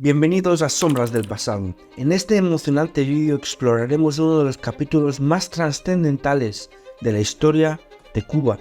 Bienvenidos a Sombras del Pasado. En este emocionante vídeo exploraremos uno de los capítulos más trascendentales de la historia de Cuba,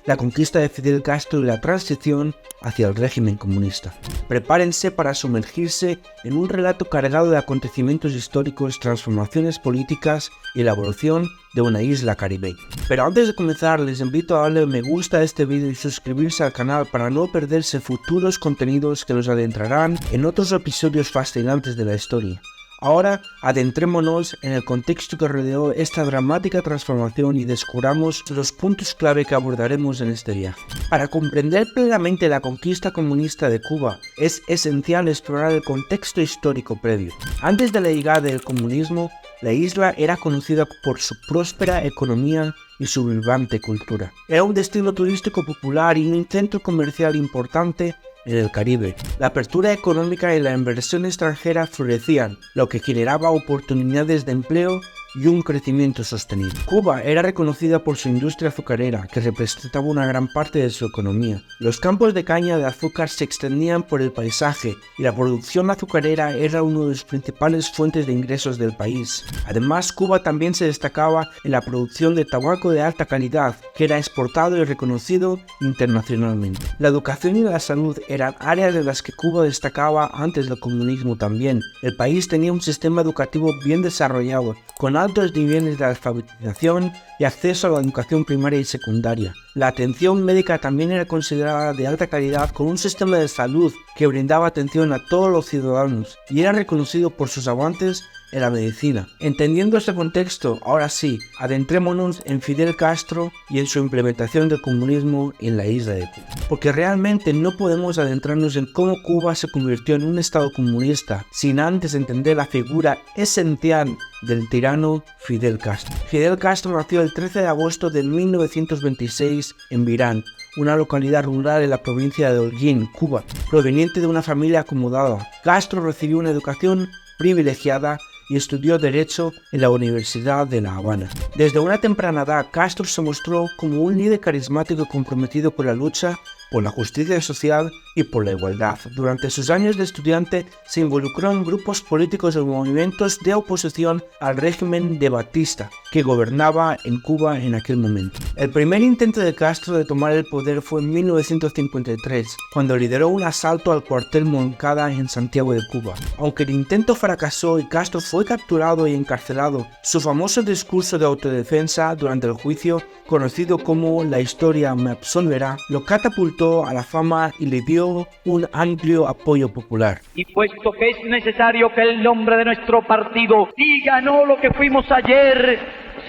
la conquista de Fidel Castro y la transición hacia el régimen comunista. Prepárense para sumergirse en un relato cargado de acontecimientos históricos, transformaciones políticas y la evolución de una isla caribeña. Pero antes de comenzar, les invito a darle me gusta a este vídeo y suscribirse al canal para no perderse futuros contenidos que nos adentrarán en otros episodios fascinantes de la historia. Ahora adentrémonos en el contexto que rodeó esta dramática transformación y descubramos los puntos clave que abordaremos en este viaje. Para comprender plenamente la conquista comunista de Cuba, es esencial explorar el contexto histórico previo. Antes de la llegada del comunismo, la isla era conocida por su próspera economía y su vibrante cultura. Era un destino turístico popular y un centro comercial importante en el Caribe. La apertura económica y la inversión extranjera florecían, lo que generaba oportunidades de empleo y un crecimiento sostenido. Cuba era reconocida por su industria azucarera, que representaba una gran parte de su economía. Los campos de caña de azúcar se extendían por el paisaje y la producción azucarera era una de las principales fuentes de ingresos del país. Además, Cuba también se destacaba en la producción de tabaco de alta calidad, que era exportado y reconocido internacionalmente. La educación y la salud eran áreas en las que Cuba destacaba antes del comunismo también. El país tenía un sistema educativo bien desarrollado, con altos niveles de alfabetización y acceso a la educación primaria y secundaria. La atención médica también era considerada de alta calidad, con un sistema de salud que brindaba atención a todos los ciudadanos y era reconocido por sus avances en la medicina. Entendiendo este contexto, ahora sí, adentrémonos en Fidel Castro y en su implementación del comunismo en la isla de Cuba. Porque realmente no podemos adentrarnos en cómo Cuba se convirtió en un estado comunista sin antes entender la figura esencial del tirano Fidel Castro. Fidel Castro nació el 13 de agosto de 1926 en Virán, una localidad rural en la provincia de Holguín, Cuba. Proveniente de una familia acomodada, Castro recibió una educación privilegiada y estudió Derecho en la Universidad de La Habana. Desde una temprana edad, Castro se mostró como un líder carismático y comprometido por la lucha por la justicia social y por la igualdad. Durante sus años de estudiante se involucró en grupos políticos y movimientos de oposición al régimen de Batista, que gobernaba en Cuba en aquel momento. El primer intento de Castro de tomar el poder fue en 1953, cuando lideró un asalto al cuartel Moncada en Santiago de Cuba. Aunque el intento fracasó y Castro fue capturado y encarcelado, su famoso discurso de autodefensa durante el juicio, conocido como "La historia me absolverá", lo catapultó a la fama y le dio un amplio apoyo popular. Y puesto que es necesario que el nombre de nuestro partido diga no lo que fuimos ayer,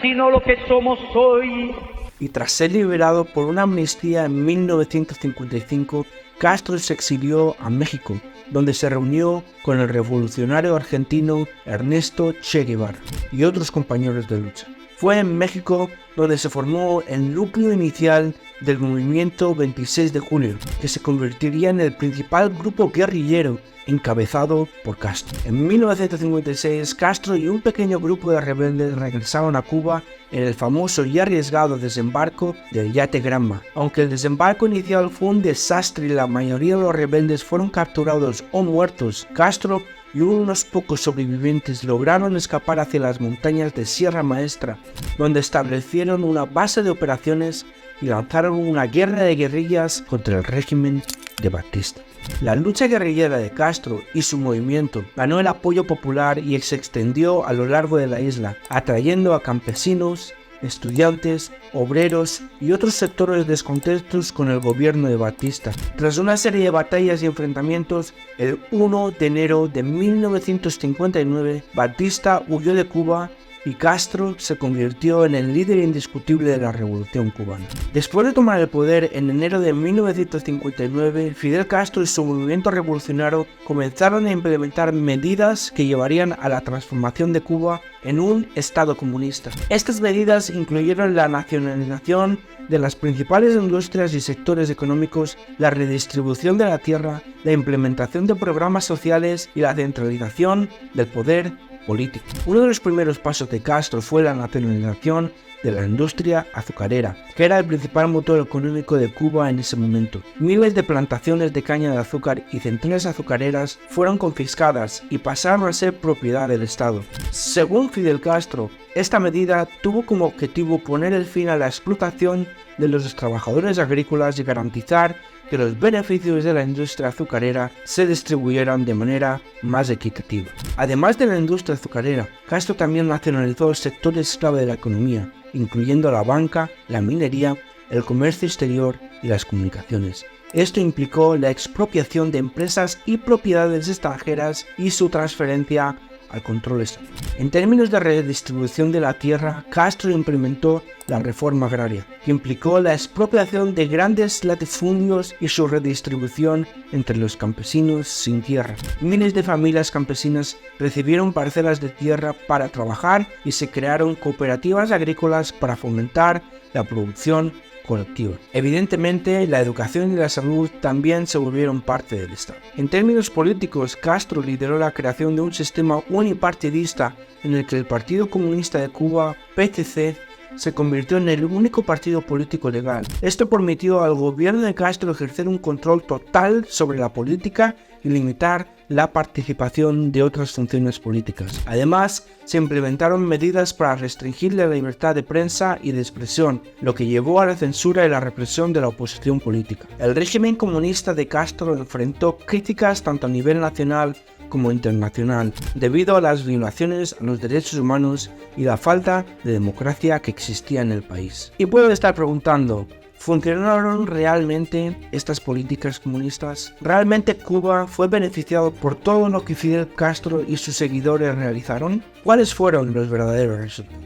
sino lo que somos hoy. Y tras ser liberado por una amnistía en 1955, Castro se exilió a México, donde se reunió con el revolucionario argentino Ernesto Che Guevara y otros compañeros de lucha. Fue en México donde se formó el núcleo inicial del movimiento 26 de junio, que se convertiría en el principal grupo guerrillero encabezado por Castro. En 1956, Castro y un pequeño grupo de rebeldes regresaron a Cuba en el famoso y arriesgado desembarco del yate Granma. Aunque el desembarco inicial fue un desastre y la mayoría de los rebeldes fueron capturados o muertos, Castro y unos pocos sobrevivientes lograron escapar hacia las montañas de Sierra Maestra, donde establecieron una base de operaciones y lanzaron una guerra de guerrillas contra el régimen de Batista. La lucha guerrillera de Castro y su movimiento ganó el apoyo popular y se extendió a lo largo de la isla, atrayendo a campesinos, estudiantes, obreros y otros sectores descontentos con el gobierno de Batista. Tras una serie de batallas y enfrentamientos, el 1 de enero de 1959, Batista huyó de Cuba y Castro se convirtió en el líder indiscutible de la revolución cubana. Después de tomar el poder en enero de 1959, Fidel Castro y su movimiento revolucionario comenzaron a implementar medidas que llevarían a la transformación de Cuba en un estado comunista. Estas medidas incluyeron la nacionalización de las principales industrias y sectores económicos, la redistribución de la tierra, la implementación de programas sociales y la centralización del poder político. Uno de los primeros pasos de Castro fue la nacionalización de la industria azucarera, que era el principal motor económico de Cuba en ese momento. Miles de plantaciones de caña de azúcar y centrales azucareras fueron confiscadas y pasaron a ser propiedad del Estado. Según Fidel Castro, esta medida tuvo como objetivo poner el fin a la explotación de los trabajadores agrícolas y garantizar que los beneficios de la industria azucarera se distribuyeran de manera más equitativa. Además de la industria azucarera, Castro también nacionalizó sectores clave de la economía, incluyendo la banca, la minería, el comercio exterior y las comunicaciones. Esto implicó la expropiación de empresas y propiedades extranjeras y su transferencia al control estatal. En términos de redistribución de la tierra, Castro implementó la reforma agraria, que implicó la expropiación de grandes latifundios y su redistribución entre los campesinos sin tierra. Miles de familias campesinas recibieron parcelas de tierra para trabajar y se crearon cooperativas agrícolas para fomentar la producción colectiva. Evidentemente, la educación y la salud también se volvieron parte del Estado. En términos políticos, Castro lideró la creación de un sistema unipartidista en el que el Partido Comunista de Cuba, PCC, se convirtió en el único partido político legal. Esto permitió al gobierno de Castro ejercer un control total sobre la política y limitar la participación de otras funciones políticas. Además, se implementaron medidas para restringir la libertad de prensa y de expresión, lo que llevó a la censura y la represión de la oposición política. El régimen comunista de Castro enfrentó críticas tanto a nivel nacional como internacional, debido a las violaciones a los derechos humanos y la falta de democracia que existía en el país. Y puedo estar preguntando, ¿funcionaron realmente estas políticas comunistas? ¿Realmente Cuba fue beneficiado por todo lo que Fidel Castro y sus seguidores realizaron? ¿Cuáles fueron los verdaderos resultados?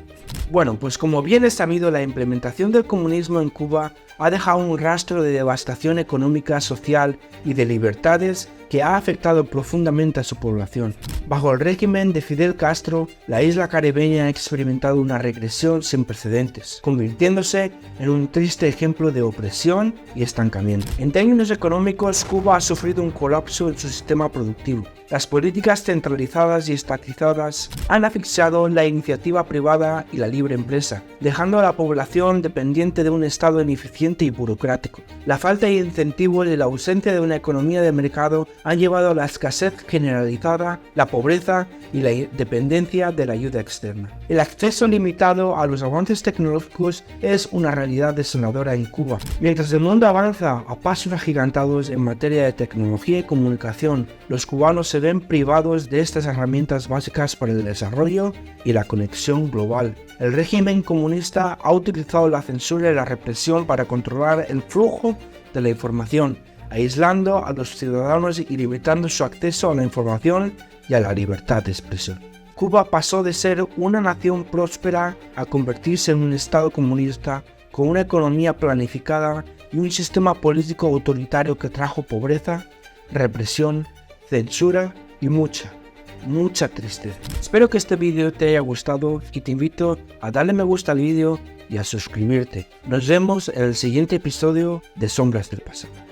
Bueno, pues como bien es sabido, la implementación del comunismo en Cuba ha dejado un rastro de devastación económica, social y de libertades que ha afectado profundamente a su población. Bajo el régimen de Fidel Castro, la isla caribeña ha experimentado una regresión sin precedentes, convirtiéndose en un triste ejemplo de opresión y estancamiento. En términos económicos, Cuba ha sufrido un colapso en su sistema productivo. Las políticas centralizadas y estatizadas han asfixiado la iniciativa privada y la libre empresa, dejando a la población dependiente de un Estado ineficiente y burocrático. La falta de incentivos y la ausencia de una economía de mercado han llevado a la escasez generalizada, la pobreza y la dependencia de la ayuda externa. El acceso limitado a los avances tecnológicos es una realidad desoladora en Cuba. Mientras el mundo avanza a pasos agigantados en materia de tecnología y comunicación, los cubanos se ven privados de estas herramientas básicas para el desarrollo y la conexión global. El régimen comunista ha utilizado la censura y la represión para controlar el flujo de la información, aislando a los ciudadanos y limitando su acceso a la información y a la libertad de expresión. Cuba pasó de ser una nación próspera a convertirse en un Estado comunista con una economía planificada y un sistema político autoritario que trajo pobreza, represión, censura y mucha tristeza. Espero que este vídeo te haya gustado y te invito a darle me gusta al vídeo y a suscribirte. Nos vemos en el siguiente episodio de Sombras del Pasado.